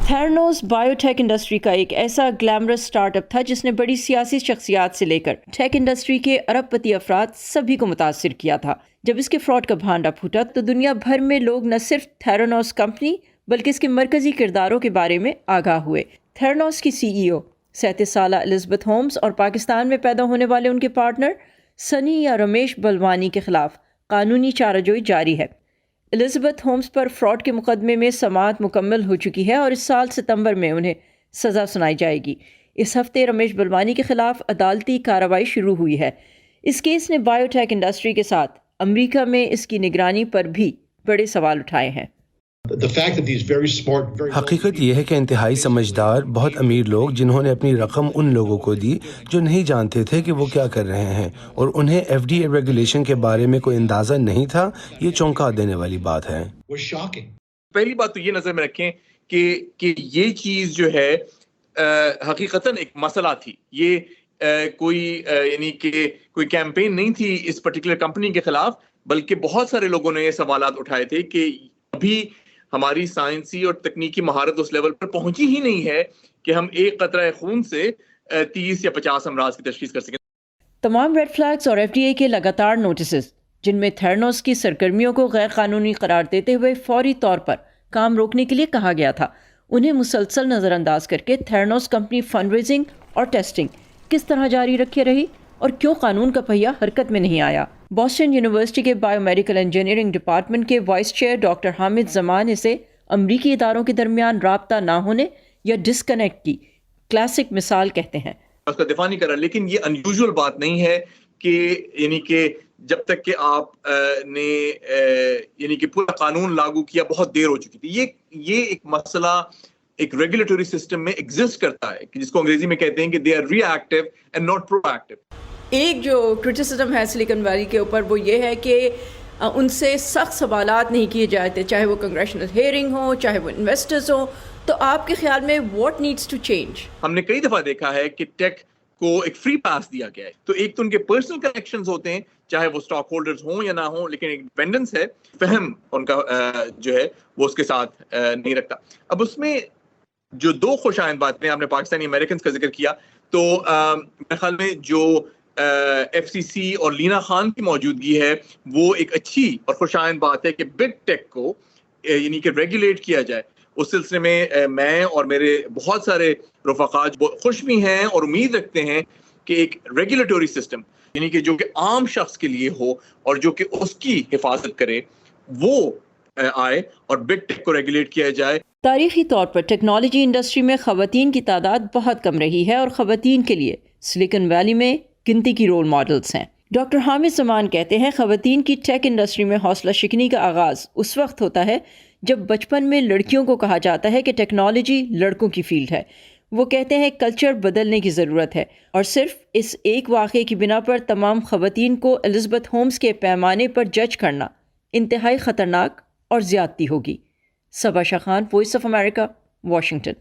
تھیرانوس biotech industry کا ایک ایسا گلیمرس سٹارٹ اپ تھا جس نے بڑی سیاسی شخصیات سے لے کر ٹیک انڈسٹری کے ارب پتی افراد سبھی کو متاثر کیا تھا۔ جب اس کے فراڈ کا بھانڈا پھوٹا تو دنیا بھر میں لوگ نہ صرف تھیرانوس کمپنی بلکہ اس کے مرکزی کرداروں کے بارے میں آگاہ ہوئے۔ تھیرانوس کی سی ای او 37 سالہ الزبتھ ہومز اور پاکستان میں پیدا ہونے والے ان کے پارٹنر سنی یا رمیش بلوانی کے خلاف قانونی چارہ جوئی جاری ہے۔ الزبتھ ہومز پر فراڈ کے مقدمے میں سماعت مکمل ہو چکی ہے اور اس سال ستمبر میں انہیں سزا سنائی جائے گی۔ اس ہفتے رمیش بلوانی کے خلاف عدالتی کارروائی شروع ہوئی ہے۔ اس کیس نے بایوٹیک انڈسٹری کے ساتھ امریکہ میں اس کی نگرانی پر بھی بڑے سوال اٹھائے ہیں۔ حقیقت یہ ہے کہ انتہائی سمجھدار بہت امیر لوگ جنہوں نے اپنی رقم ان لوگوں کو دی جو نہیں جانتے تھے کہ وہ کیا کر رہے ہیں اور انہیں ایف ڈی اے ریگولیشن کے بارے میں کوئی اندازہ نہیں تھا، یہ چونکا دینے والی بات ہے۔ پہلی بات تو یہ نظر میں رکھیں کہ یہ چیز جو ہے حقیقتاً ایک مسئلہ تھی، یہ کوئی کیمپین نہیں تھی اس پرٹیکولر کمپنی کے خلاف، بلکہ بہت سارے لوگوں نے یہ سوالات اٹھائے تھے کہ ابھی ہماری سائنسی اور تکنیکی مہارت اس لیول پر پہنچی ہی نہیں ہے کہ ہم ایک قطرہ خون سے 30 یا 50 امراض کی تشخیص کر سکیں۔ تمام ریڈ فلیگز اور ایف ڈی اے کے لگاتار نوٹسز جن میں تھیرانوس کی سرگرمیوں کو غیر قانونی قرار دیتے ہوئے فوری طور پر کام روکنے کے لیے کہا گیا تھا، انہیں مسلسل نظر انداز کر کے تھیرانوس کمپنی فنڈ ریزنگ اور ٹیسٹنگ کس طرح جاری رکھے رہی اور کیوں قانون کا پہیہ حرکت میں نہیں آیا۔ بوسٹن یونیورسٹی کے بایو میڈیکل انجینئرنگ ڈپارٹمنٹ کے وائس چیئر ڈاکٹر حامد زمان اسے امریکی اداروں کے درمیان رابطہ نہ ہونے یا ڈسکنیکٹ کی کلاسک مثال کہتے ہیں۔ اس کا دفاع نہیں کر رہا، لیکن یہ انیوژل بات نہیں ہے کہ جب تک کہ آپ نے کہ پورا قانون لاگو کیا بہت دیر ہو چکی تھی۔ یہ ایک مسئلہ ایک ریگولیٹری سسٹم میں ایگزسٹ کرتا ہے کہ جس کو انگریزی میں کہتے ہیں کہ they are reactive and not proactive. ایک جو کرٹیسزم ہے سلیکن ویلی کے اوپر وہ یہ ہے کہ ان سے سخت سوالات نہیں کیے جاتے، چاہے وہ کنگریشنل ہیئرنگ ہو، چاہے وہ انویسٹرز ہوں۔ تو آپ کے خیال میں واٹ نیڈس ٹو چینج؟ ہم نے کئی دفعہ دیکھا ہے کہ ٹیک کو ایک فری پاس دیا گیا ہے، تو ایک تو ان کے پرسنل کنیکشنز ہوتے ہیں چاہے وہ اسٹاک ہولڈرز ہوں یا نہ ہوں، لیکن ایک ڈیپینڈنس ہے، فہم ان کا جو ہے وہ اس کے ساتھ نہیں رکھتا۔ اب اس میں جو دو خوش آئند باتیں آپ نے پاکستانی امریکنز کا ذکر کیا، تو میرے خیال میں جو ایف سی سی اور لینا خان کی موجودگی ہے وہ ایک اچھی اور خوش آئند بات ہے کہ بگ ٹیک کو کہ ریگولیٹ کیا جائے۔ اس سلسلے میں اور میرے بہت سارے رفقا خوش بھی ہیں اور امید رکھتے ہیں کہ ایک ریگولیٹری سسٹم کہ جو کہ عام شخص کے لیے ہو اور جو کہ اس کی حفاظت کرے وہ آئے اور بگ ٹیک کو ریگولیٹ کیا جائے۔ تاریخی طور پر ٹیکنالوجی انڈسٹری میں خواتین کی تعداد بہت کم رہی ہے اور خواتین کے لیے سلیکن ویلی میں گنتی کی رول ماڈلز ہیں۔ ڈاکٹر حامد زمان کہتے ہیں خواتین کی ٹیک انڈسٹری میں حوصلہ شکنی کا آغاز اس وقت ہوتا ہے جب بچپن میں لڑکیوں کو کہا جاتا ہے کہ ٹیکنالوجی لڑکوں کی فیلڈ ہے۔ وہ کہتے ہیں کلچر بدلنے کی ضرورت ہے اور صرف اس ایک واقعے کی بنا پر تمام خواتین کو الزبتھ ہومز کے پیمانے پر جج کرنا انتہائی خطرناک اور زیادتی ہوگی۔ Saba Shah Khan, voice of America, Washington.